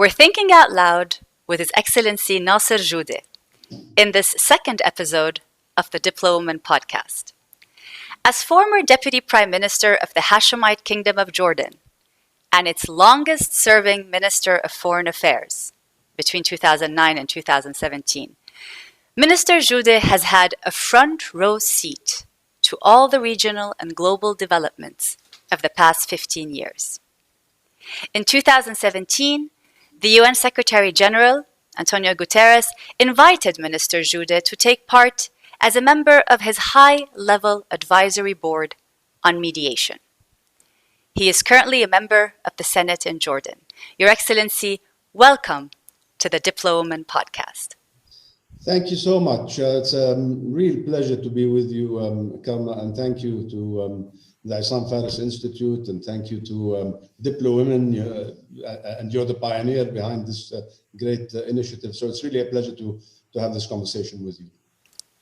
We're thinking out loud with His Excellency Nasser Judeh in this second episode of the Diplowoman podcast. As former Deputy Prime Minister of the Hashemite Kingdom of Jordan and its longest-serving Minister of Foreign Affairs between 2009 and 2017, Minister Judeh has had a front-row seat to all the regional and global developments of the past 15 years. In 2017, the UN Secretary-General, Antonio Guterres, invited Minister Judeh to take part as a member of his high-level advisory board on mediation. He is currently a member of the Senate in Jordan. Your Excellency, welcome to the Diplowoman podcast. Thank you so much. It's a real pleasure to be with you, Karma, and thank you to the Islam Faris Institute, and thank you to Diplowomen, and you're the pioneer behind this great initiative. So it's really a pleasure to have this conversation with you.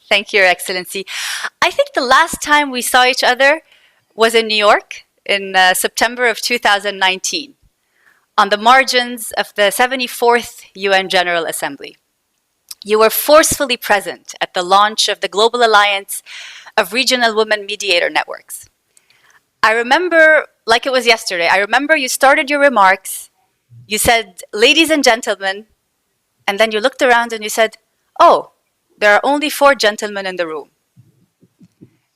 Thank you, Your Excellency. I think the last time we saw each other was in New York in September of 2019, on the margins of the 74th UN General Assembly. You were forcefully present at the launch of the Global Alliance of Regional Women Mediator Networks. I remember, like it was yesterday, I remember you started your remarks, you said, "Ladies and gentlemen," and then you looked around and you said, "Oh, there are only 4 gentlemen in the room."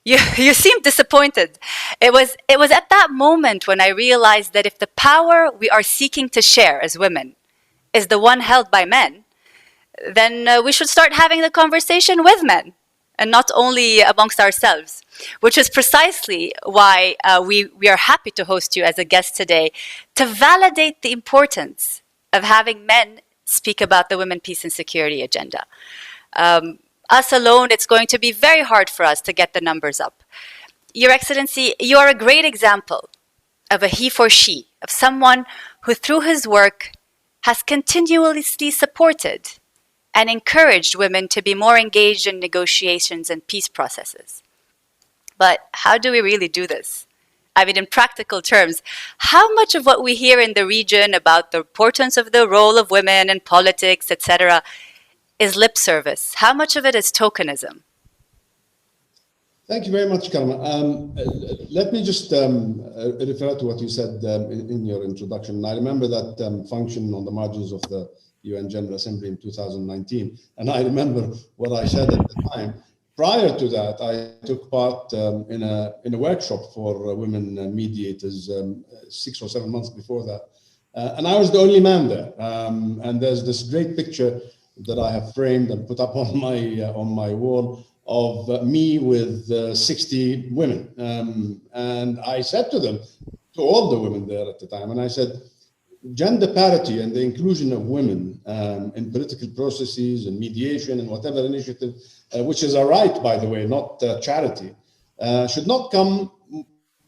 You seemed disappointed. It was at that moment when I realized that if the power we are seeking to share as women is the one held by men, then we should start having the conversation with men and not only amongst ourselves, which is precisely why we are happy to host you as a guest today, to validate the importance of having men speak about the women, peace, and security agenda. Us alone, it's going to be very hard for us to get the numbers up. Your Excellency, you are a great example of a he for she, of someone who through his work has continuously supported and encouraged women to be more engaged in negotiations and peace processes. But how do we really do this? I mean, in practical terms, how much of what we hear in the region about the importance of the role of women in politics, etc., is lip service? How much of it is tokenism? Thank you very much, Karma. Let me just refer to what you said in your introduction. I remember that function on the margins of the UN General Assembly in 2019. And I remember what I said at the time. Prior to that, I took part in a workshop for women mediators 6 or 7 months before that. And I was the only man there. And there's this great picture that I have framed and put up on my wall of me with 60 women. And I said to them, to all the women there at the time, and I said, gender parity and the inclusion of women in political processes and mediation and whatever initiative, which is a right, by the way, not charity, should not come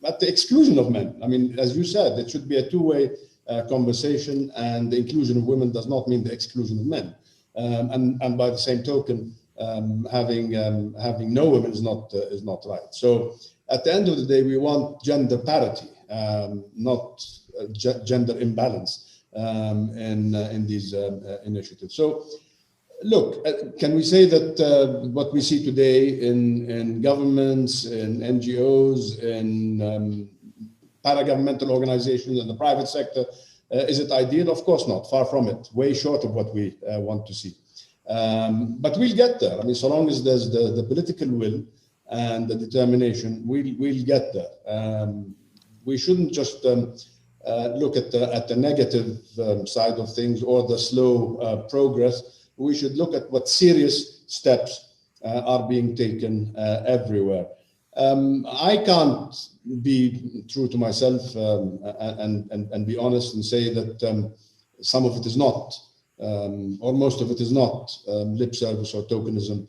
at the exclusion of men. I mean, as you said, it should be a two-way conversation, and the inclusion of women does not mean the exclusion of men. And by the same token, having no women is not right. So at the end of the day, we want gender parity, not gender imbalance in these initiatives. So, look, can we say that what we see today in governments, in NGOs, in paragovernmental organizations, in the private sector, is it ideal? Of course not. Far from it. Way short of what we want to see. But we'll get there. I mean, so long as there's the political will and the determination, we'll get there. We shouldn't just look at the negative side of things or the slow progress. We should look at what serious steps are being taken everywhere. I can't be true to myself and be honest and say that some of it is not, or most of it is not lip service or tokenism.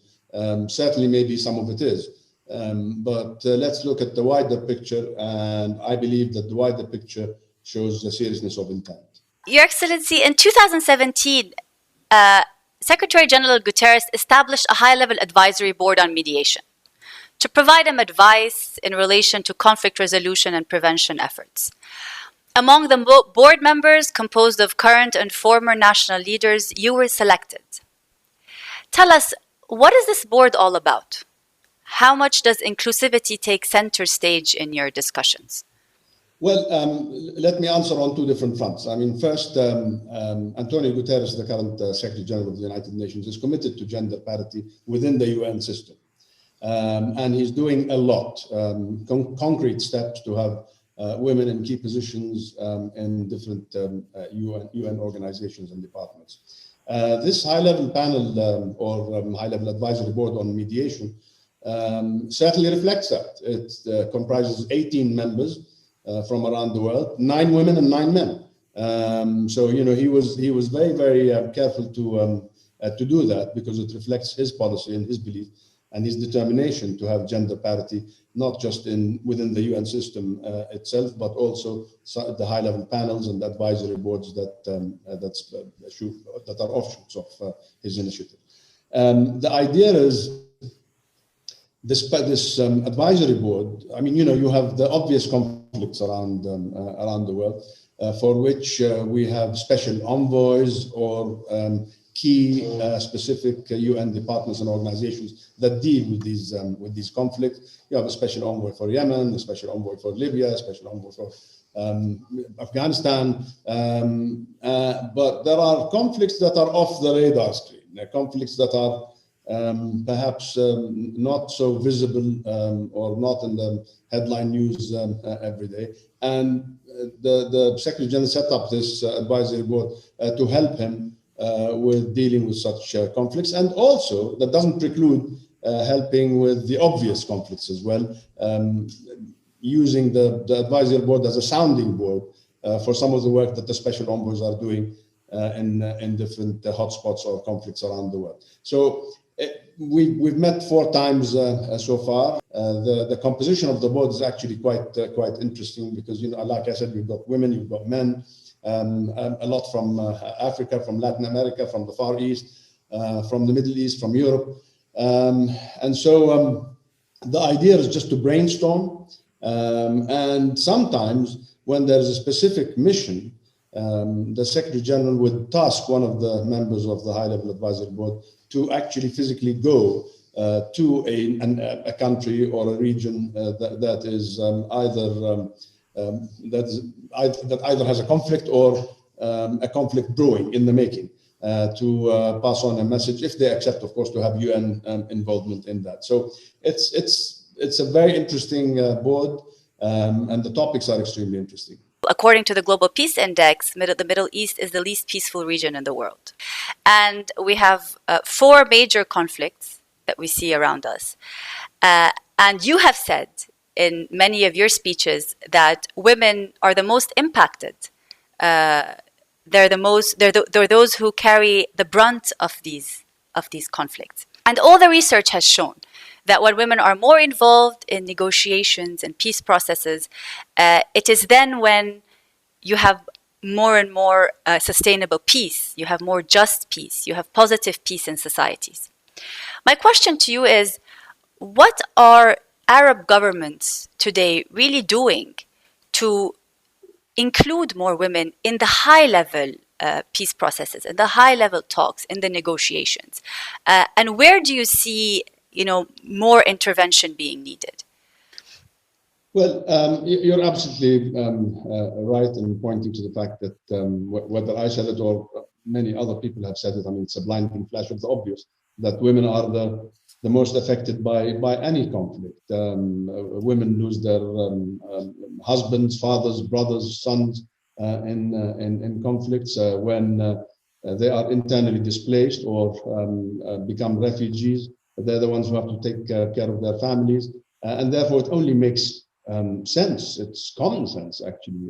Certainly, maybe some of it is. But let's look at the wider picture, and I believe that the wider picture shows the seriousness of intent. Your Excellency, in 2017, Secretary General Guterres established a high-level advisory board on mediation to provide him advice in relation to conflict resolution and prevention efforts. Among the board members composed of current and former national leaders, you were selected. Tell us, what is this board all about? How much does inclusivity take center stage in your discussions? Well, let me answer on two different fronts. I mean, first, Antonio Guterres, the current Secretary General of the United Nations, is committed to gender parity within the UN system. And he's doing a lot, concrete steps to have women in key positions in different UN organizations and departments. This high-level panel or high-level advisory board on mediation certainly reflects that. It comprises 18 members from around the world, 9 women and 9 men. So he was very, very careful to do that, because it reflects his policy and his belief and his determination to have gender parity, not just within the UN system itself, but also the high-level panels and advisory boards that are offshoots of his initiative. The idea is this advisory board. I mean, you have the obvious conflicts around the world, for which we have special envoys or key specific UN departments and organizations that deal with these conflicts. You have a special envoy for Yemen, a special envoy for Libya, a special envoy for Afghanistan. But there are conflicts that are off the radar screen. There are conflicts that are perhaps not so visible or not in the headline news every day. And the Secretary General set up this advisory board to help him with dealing with such conflicts. And also, that doesn't preclude helping with the obvious conflicts as well, using the advisory board as a sounding board for some of the work that the special envoys are doing in different hotspots or conflicts around the world. So we've met 4 times so far. The composition of the board is actually quite interesting, because like I said, you've got women, you've got men, a lot from Africa, from Latin America, from the Far East, from the Middle East, from Europe, and so the idea is just to brainstorm, and sometimes when there is a specific mission, the Secretary General would task one of the members of the high-level advisory board to actually physically go to a country or a region that is that either has a conflict or a conflict brewing in the making, to pass on a message, if they accept, of course, to have UN involvement in that. So it's a very interesting board, and the topics are extremely interesting. According to the Global Peace Index, the Middle East is the least peaceful region in the world. And we have 4 major conflicts that we see around us. And you have said in many of your speeches that women are the most impacted. They're those who carry the brunt of these conflicts. And all the research has shown that when women are more involved in negotiations and peace processes, it is then when you have more and more sustainable peace, you have more just peace, you have positive peace in societies. My question to you is, what are Arab governments today really doing to include more women in the high-level peace processes, in the high-level talks, in the negotiations? And where do you see more intervention being needed? Well, you're absolutely right in pointing to the fact that whether I said it or many other people have said it, I mean, it's a blinding flash of the obvious that women are the most affected by any conflict. Women lose their husbands, fathers, brothers, sons in conflicts when they are internally displaced or become refugees. They're the ones who have to take care of their families, and therefore it only makes sense. It's common sense, actually,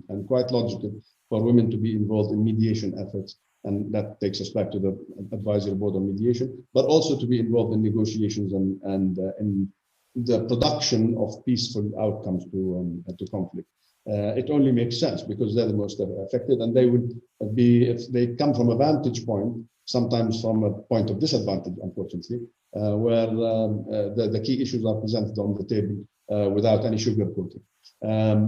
and quite logical for women to be involved in mediation efforts. And that takes us back to the advisory board on mediation, but also to be involved in negotiations and in the production of peaceful outcomes to conflict. It only makes sense because they're the most affected, and they would be, if they come from a vantage point, sometimes from a point of disadvantage, unfortunately, where the key issues are presented on the table without any sugarcoating.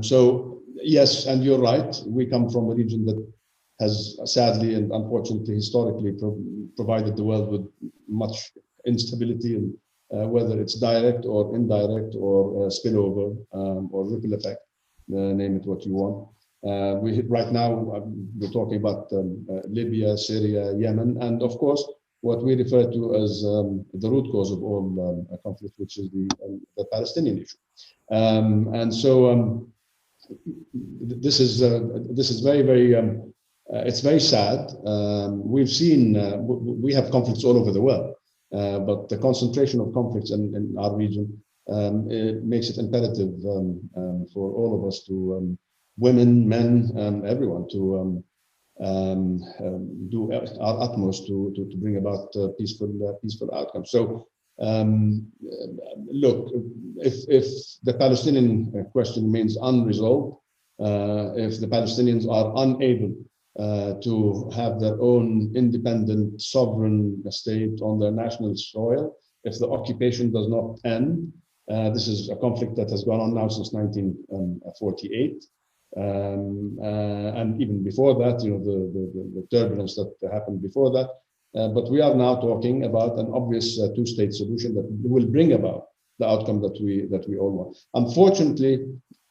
So yes, and you're right. We come from a region that has sadly and unfortunately historically provided the world with much instability, and whether it's direct or indirect or spillover or ripple effect, name it what you want. Right now we're talking about Libya, Syria, Yemen, and of course what we refer to as the root cause of all conflict, which is the Palestinian issue. And so this is very, very it's very sad. We've seen we have conflicts all over the world, but the concentration of conflicts in our region it makes it imperative for all of us to women, men, everyone to do our utmost to bring about peaceful outcomes. So look, if the Palestinian question remains unresolved, if the Palestinians are unable to have their own independent sovereign state on their national soil, if the occupation does not end, this is a conflict that has gone on now since 1948. And even before that, you know, the turbulence that happened before that. But we are now talking about an obvious two-state solution that will bring about the outcome that we all want. Unfortunately,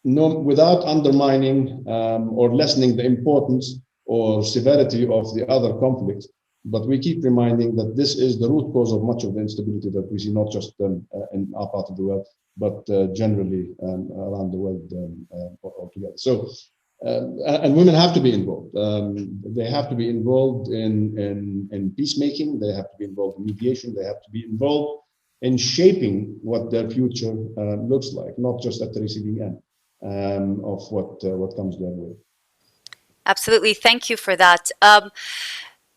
without undermining or lessening the importance or severity of the other conflicts, but we keep reminding that this is the root cause of much of the instability that we see, not just in our part of the world, but generally around the world altogether. So, and women have to be involved. They have to be involved in peacemaking. They have to be involved in mediation. They have to be involved in shaping what their future looks like, not just at the receiving end of what comes their way. Absolutely. Thank you for that.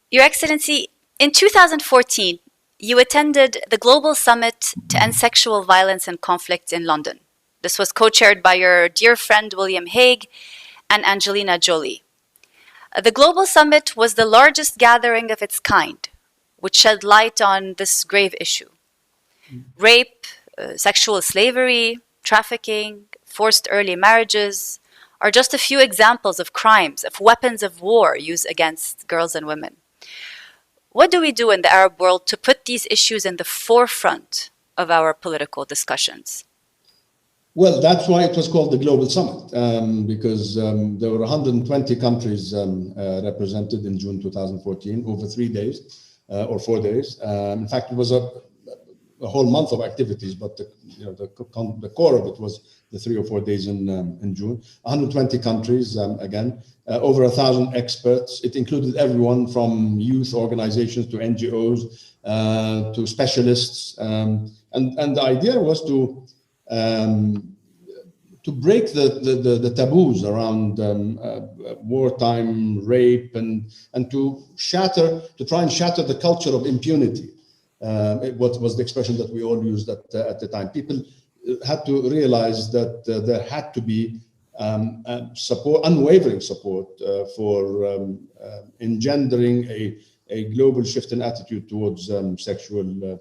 Your Excellency, in 2014, you attended the Global Summit to End Sexual Violence and Conflict in London. This was co-chaired by your dear friend William Hague and Angelina Jolie. The Global Summit was the largest gathering of its kind, which shed light on this grave issue. Rape, sexual slavery, trafficking, forced early marriages are just a few examples of crimes, of weapons of war used against girls and women. What do we do in the Arab world to put these issues in the forefront of our political discussions? Well, that's why it was called the Global Summit, because there were 120 countries represented in June 2014 over 3 days or 4 days. In fact, it was a whole month of activities, but the core of it was the 3 or 4 days in June. 120 countries, again, over 1,000 experts. It included everyone from youth organizations to NGOs to specialists, and the idea was to break the taboos around wartime rape and to try and shatter the culture of impunity. What was the expression that we all used at the time? People had to realize that there had to be support, unwavering support for engendering a global shift in attitude towards sexual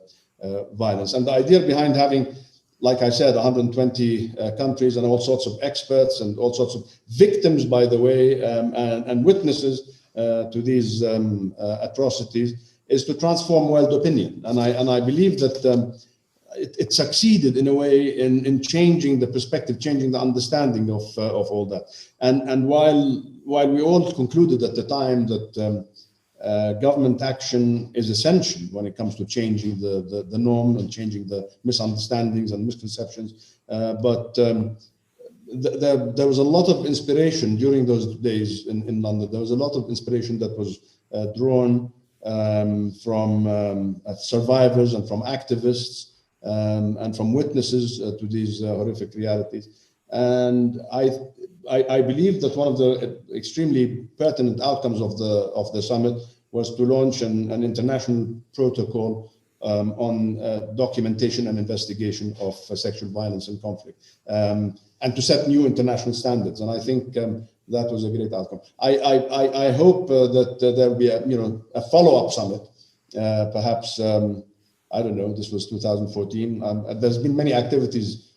violence. And the idea behind having, like I said, 120 countries and all sorts of experts and all sorts of victims, by the way, and witnesses to these atrocities, is to transform world opinion. And I believe that it succeeded in a way in changing the perspective, changing the understanding of all that. And while we all concluded at the time that government action is essential when it comes to changing the norm and changing the misunderstandings and misconceptions, but there was a lot of inspiration during those days in London. There was a lot of inspiration that was drawn from survivors and from activists and from witnesses to these horrific realities. And I believe that one of the extremely pertinent outcomes of the summit was to launch an international protocol on documentation and investigation of sexual violence and conflict, and to set new international standards. And I think that was a great outcome. I hope that there will be a follow-up summit, perhaps. I don't know. This was 2014. There's been many activities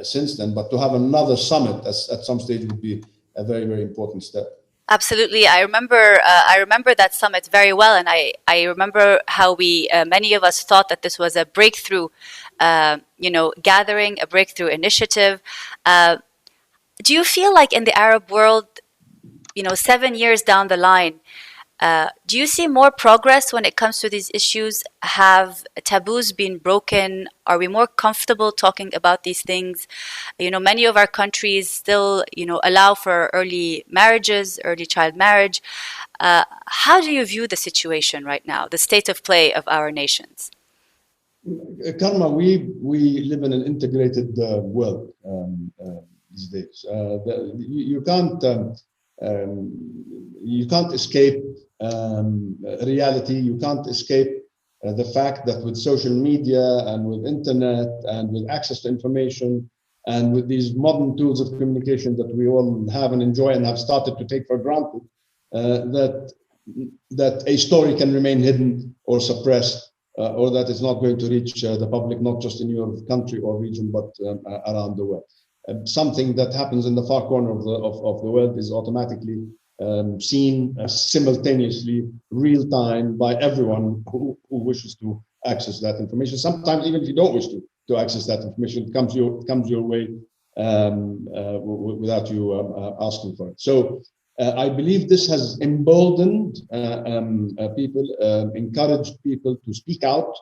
since then. But to have another summit at some stage would be a very, very important step. Absolutely. I remember that summit very well. And I remember how many of us thought that this was a breakthrough, gathering, a breakthrough initiative. Do you feel like in the Arab world, 7 years down the line, do you see more progress when it comes to these issues? Have taboos been broken? Are we more comfortable talking about these things? Many of our countries still, allow for early marriages, early child marriage. How do you view the situation right now, the state of play of our nations? Karma, we live in an integrated world these days. You can't escape reality. You can't escape the fact that with social media and with internet and with access to information and with these modern tools of communication that we all have and enjoy and have started to take for granted, that a story can remain hidden or suppressed, or that it's not going to reach the public, not just in your country or region, but around the world. Something that happens in the far corner of the world is automatically seen simultaneously, real time, by everyone who wishes to access that information. Sometimes, even if you don't wish to access that information, it comes your way without you asking for it. So I believe this has emboldened people, encouraged people to speak out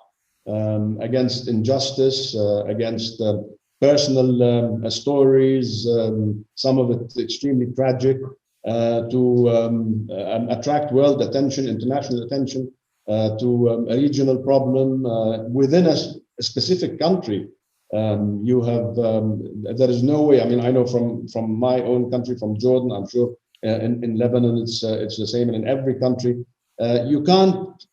against injustice, against personal stories, some of it extremely tragic, to attract world attention, international attention, to a regional problem within a specific country. There is no way. I mean, I know from my own country, from Jordan, I'm sure in Lebanon it's the same, and in every country, you can't.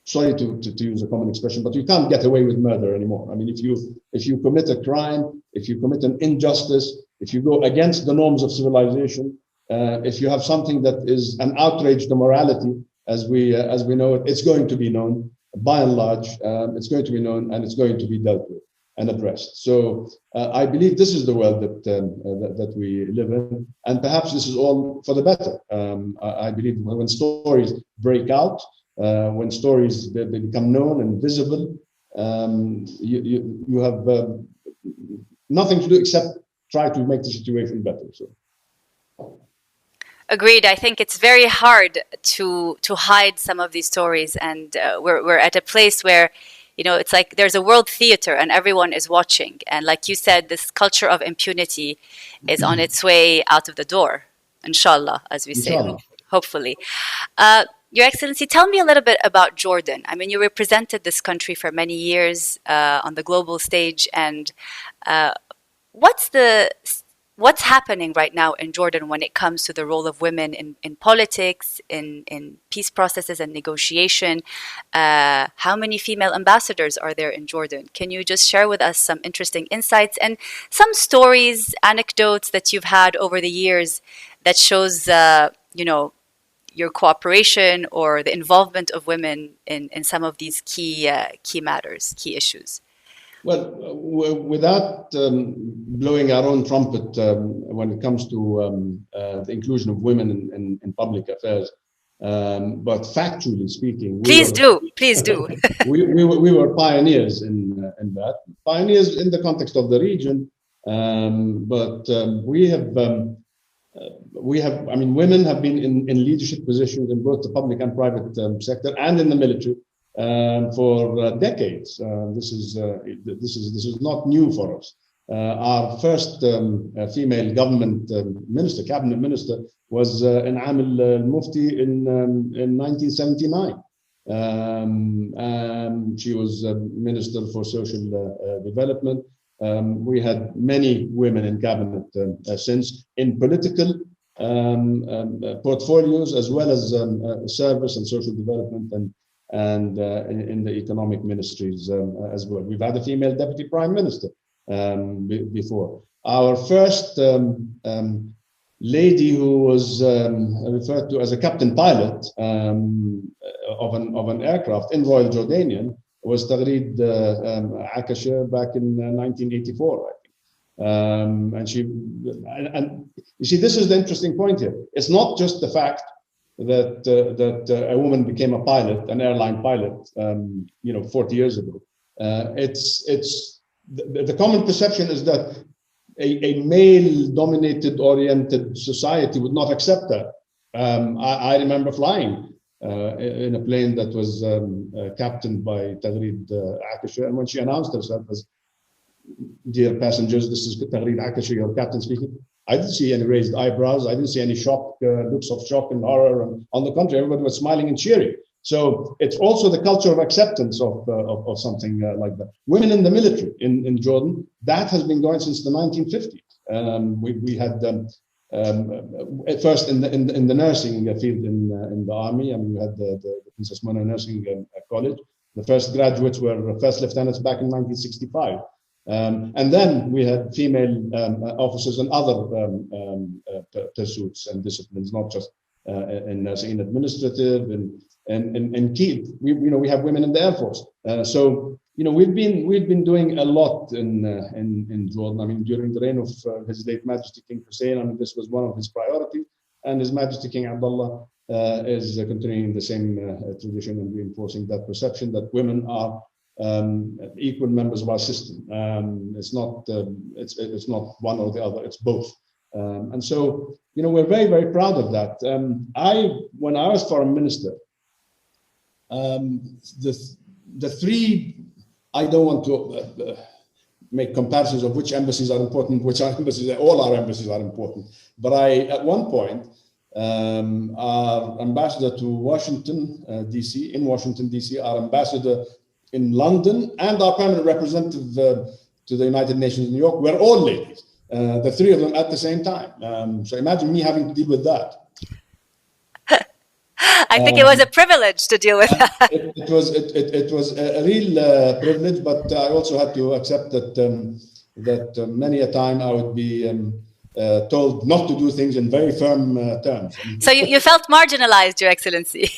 Sorry to use a common expression, but you can't get away with murder anymore. I mean, if you commit a crime, if you commit an injustice, if you go against the norms of civilization, if you have something that is an outrage to morality, as we know it, it's going to be known. By and large, it's going to be known, and it's going to be dealt with and addressed. So I believe this is the world that we live in, and perhaps this is all for the better. I believe when stories break out, when stories they become known and visible, you have nothing to do except try to make the situation better. So. Agreed. I think it's very hard to hide some of these stories, and we're at a place where, it's like there's a world theater and everyone is watching. And like you said, this culture of impunity is on its way out of the door, inshallah, as we say, hopefully. Your Excellency, tell me a little bit about Jordan. I mean, you represented this country for many years on the global stage, and what's happening right now in Jordan when it comes to the role of women in politics, in peace processes and negotiation? How many female ambassadors are there in Jordan? Can you just share with us some interesting insights and some stories, anecdotes that you've had over the years that shows, your cooperation or the involvement of women in some of these key matters, key issues? Well, without blowing our own trumpet when it comes to the inclusion of women in public affairs, but factually speaking, please do. we were pioneers in that, pioneers in the context of the region, but women have been in leadership positions in both the public and private sector and in the military for decades. This is not new for us. Our first female government minister, cabinet minister, was Amil al-Mufti in 1979. She was Minister for Social Development. We had many women in cabinet since, in political portfolios, as well as service and social development, and in the economic ministries as well. We've had a female deputy prime minister before. Our first lady, who was referred to as a captain pilot of an aircraft in Royal Jordanian, was Taghreed Akasha back in 1984, I think. And you see, this is the interesting point here. It's not just the fact that a woman became a pilot, an airline pilot, 40 years ago. It's the common perception is that a male-dominated, oriented society would not accept that. I remember flying in a plane that was captained by Taghreed Akasha, and when she announced herself as, "Dear passengers, this is Taghreed Akasha, your captain speaking," I didn't see any raised eyebrows. I didn't see any looks of shock and horror. And on the contrary, everybody was smiling and cheering. So it's also the culture of acceptance of something like that. Women in the military in Jordan, that has been going since the 1950s. We had at first in the nursing field in the army. I mean, we had the Princess Mona Nursing College. The first graduates were first lieutenants back in 1965. And then we had female officers in other pursuits and disciplines, not just in nursing, in administrative, and key. We have women in the Air Force. So we've been doing a lot in Jordan. I mean, during the reign of His late Majesty King Hussein, I mean, this was one of his priorities, and His Majesty King Abdullah is continuing the same tradition and reinforcing that perception that women are equal members of our system. It's not one or the other, it's both. And so, we're very, very proud of that. When I was foreign minister, the three, I don't want to make comparisons of which embassies are important, all our embassies are important. But at one point, our ambassador to Washington, D.C., in Washington, D.C., our ambassador in London, and our permanent representative to the United Nations in New York were all ladies, the three of them at the same time. So imagine me having to deal with that. I think it was a privilege to deal with that. It was a real privilege, but I also had to accept that many a time I would be told not to do things in very firm terms. So you felt marginalized, Your Excellency.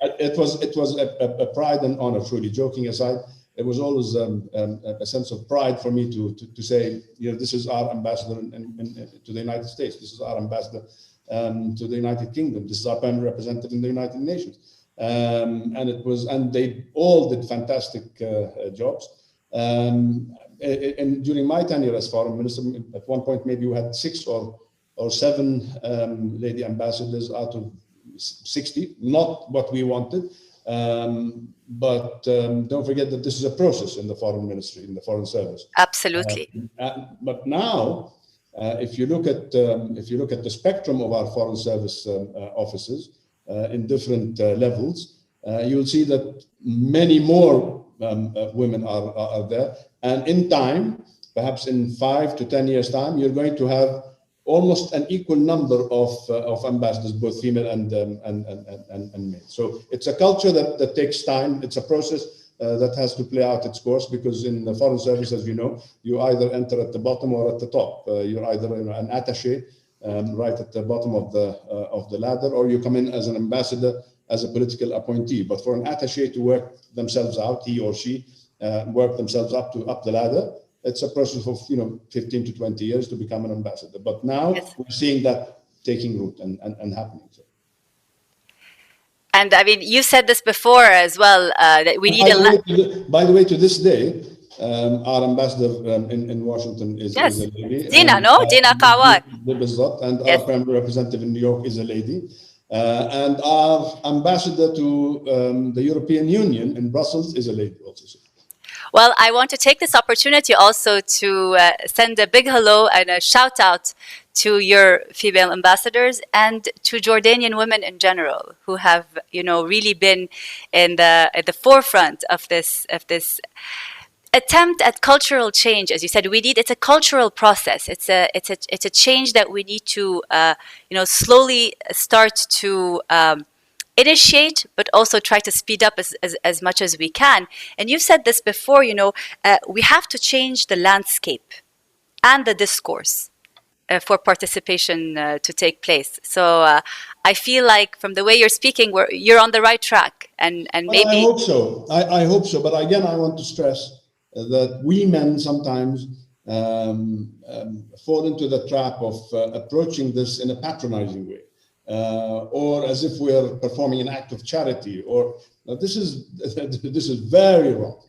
It was a pride and honor, truly. Joking aside, it was always a sense of pride for me to say, this is our ambassador to the United States. This is our ambassador to the United Kingdom. This is our permanent representative in the United Nations. And they all did fantastic jobs. And during my tenure as foreign minister, at one point maybe we had 6 or 7 lady ambassadors out of 60, not what we wanted, but don't forget that this is a process in the foreign ministry, in the foreign service. Absolutely. But now, if you look at the spectrum of our foreign service officers in different levels, you'll see that many more women are there, and in time, perhaps in 5 to 10 years' time, you're going to have almost an equal number of ambassadors, both female and male. So it's a culture that takes time. It's a process that has to play out its course, because in the foreign service, as you know, you either enter at the bottom or at the top. You're either an attaché right at the bottom of the ladder, or you come in as an ambassador, as a political appointee. But for an attaché to work themselves out, he or she work themselves up the ladder, it's a process of 15 to 20 years to become an ambassador. But now we're seeing that taking root and happening. So. And I mean, you said this before as well, that we need by the way, to this day, our ambassador in Washington is a lady. Dina, no? Dina Kawar. And our permanent representative in New York is a lady. And our ambassador to the European Union in Brussels is a lady also. Well, I want to take this opportunity also to send a big hello and a shout out to your female ambassadors and to Jordanian women in general, who have, really been at the forefront of this attempt at cultural change. As you said, it's a cultural process. It's a change that we need to, slowly start to initiate, but also try to speed up as much as we can. And you've said this before, we have to change the landscape and the discourse for participation to take place. So I feel like from the way you're speaking, you're on the right track. And maybe I hope so. But again, I want to stress that we men sometimes fall into the trap of approaching this in a patronizing way, or as if we are performing an act of charity. Or this is very wrong.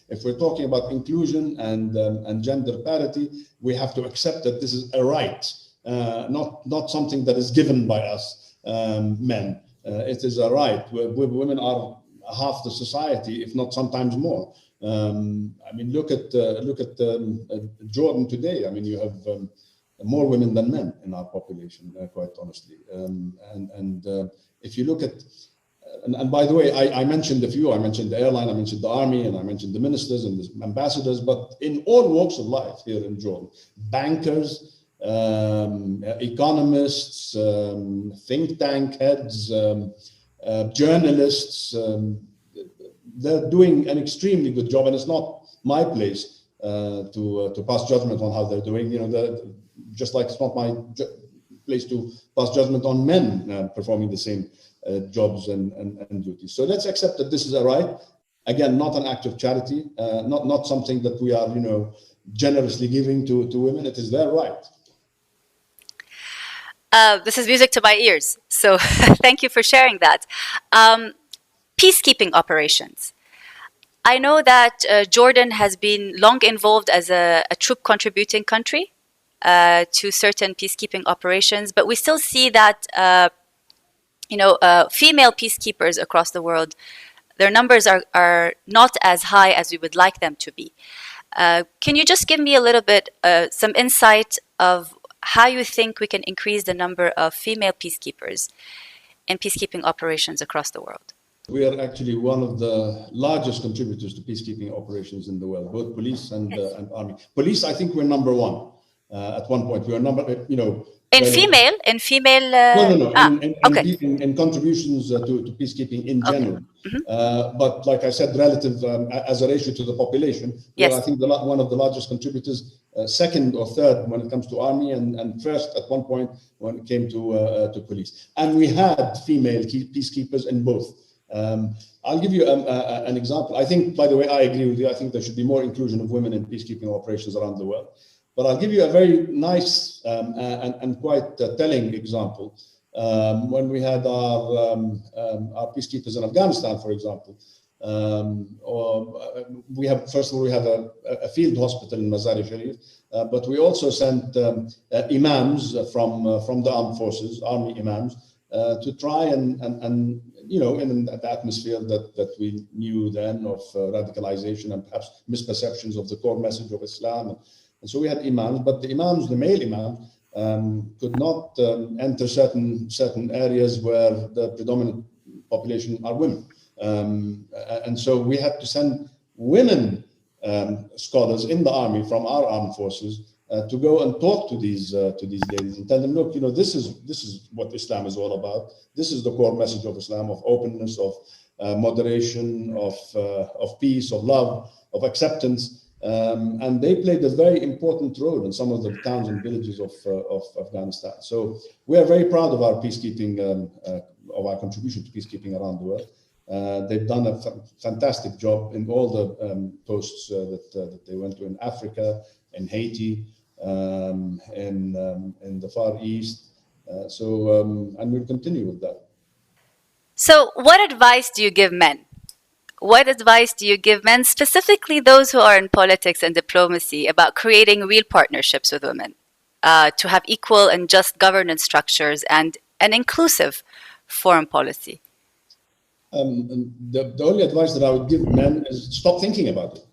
If we're talking about inclusion and gender parity, we have to accept that this is a right, not something that is given by us men. It is a right. Women are half the society, if not sometimes more. I mean, look at Jordan today. I mean, you have more women than men in our population, quite honestly. If you look at, and by the way, I mentioned a few. I mentioned the airline, I mentioned the army, and I mentioned the ministers and the ambassadors. But in all walks of life here in Jordan, bankers, economists, think tank heads, journalists, they're doing an extremely good job, and it's not my place to pass judgment on how they're doing. You know, just like it's not my place to pass judgment on men performing the same jobs and duties. So let's accept that this is a right. Again, not an act of charity, not something that we are, generously giving to women. It is their right. This is music to my ears. So thank you for sharing that. Peacekeeping operations. I know that Jordan has been long involved as a troop contributing country to certain peacekeeping operations, but we still see that female peacekeepers across the world, their numbers are not as high as we would like them to be. Can you just give me a little bit, some insight of how you think we can increase the number of female peacekeepers in peacekeeping operations across the world? We are actually one of the largest contributors to peacekeeping operations in the world, both police and army. Police, I think we're number one. At one point, we were number, In female. No. Okay. In contributions to peacekeeping in general. Okay. But like I said, relative as a ratio to the population, yes. we're, I think, one of the largest contributors, second or third when it comes to army, and first at one point when it came to police. And we had female peacekeepers in both. I'll give you an example. I think, by the way, I agree with you. I think there should be more inclusion of women in peacekeeping operations around the world. But I'll give you a very nice and quite telling example. When we had our peacekeepers in Afghanistan, for example, first of all, we have a field hospital in Mazar-e Sharif, but we also sent imams from the armed forces, army imams, to try and in the atmosphere that we knew then of radicalization and perhaps misperceptions of the core message of Islam. And so we had imams, but the imams, the male imams, could not enter certain areas where the predominant population are women. And so we had to send women scholars in the army from our armed forces to go and talk to these ladies and tell them, look, this is what Islam is all about. This is the core message of Islam, of openness, of moderation, of peace, of love, of acceptance. And they played a very important role in some of the towns and villages of Afghanistan. So we are very proud of our peacekeeping, of our contribution to peacekeeping around the world. They've done a fantastic job in all the posts that they went to in Africa, in Haiti, in the Far East. And we'll continue with that. So what advice do you give men? What advice do you give men, specifically those who are in politics and diplomacy, about creating real partnerships with women, to have equal and just governance structures and an inclusive foreign policy? The only advice that I would give men is stop thinking about it.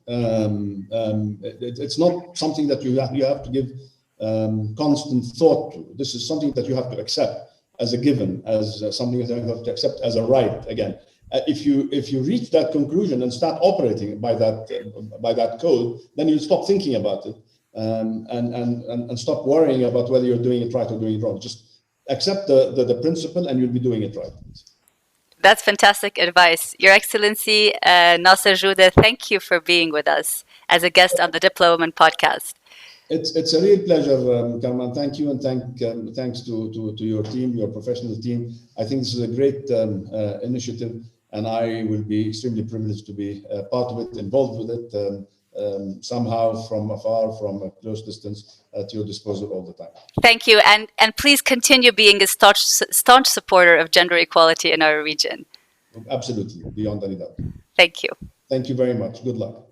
It's not something that you have to give constant thought to. This is something that you have to accept as a given, as something that you have to accept as a right. Again, if you reach that conclusion and start operating by that code, then you'll stop thinking about it and stop worrying about whether you're doing it right or doing it wrong. Just accept the principle, and you'll be doing it right. That's fantastic advice. Your Excellency, Nasser Judeh, thank you for being with us as a guest on the Diplowoman podcast. It's a real pleasure, Karman. Thank you, and thanks to your team, your professional team. I think this is a great initiative, and I will be extremely privileged to be part of it, involved with it. somehow from afar, from a close distance, at your disposal all the time. Thank you, and please continue being a staunch supporter of gender equality in our region. Absolutely, beyond any doubt. Thank you. Thank you very much. Good luck.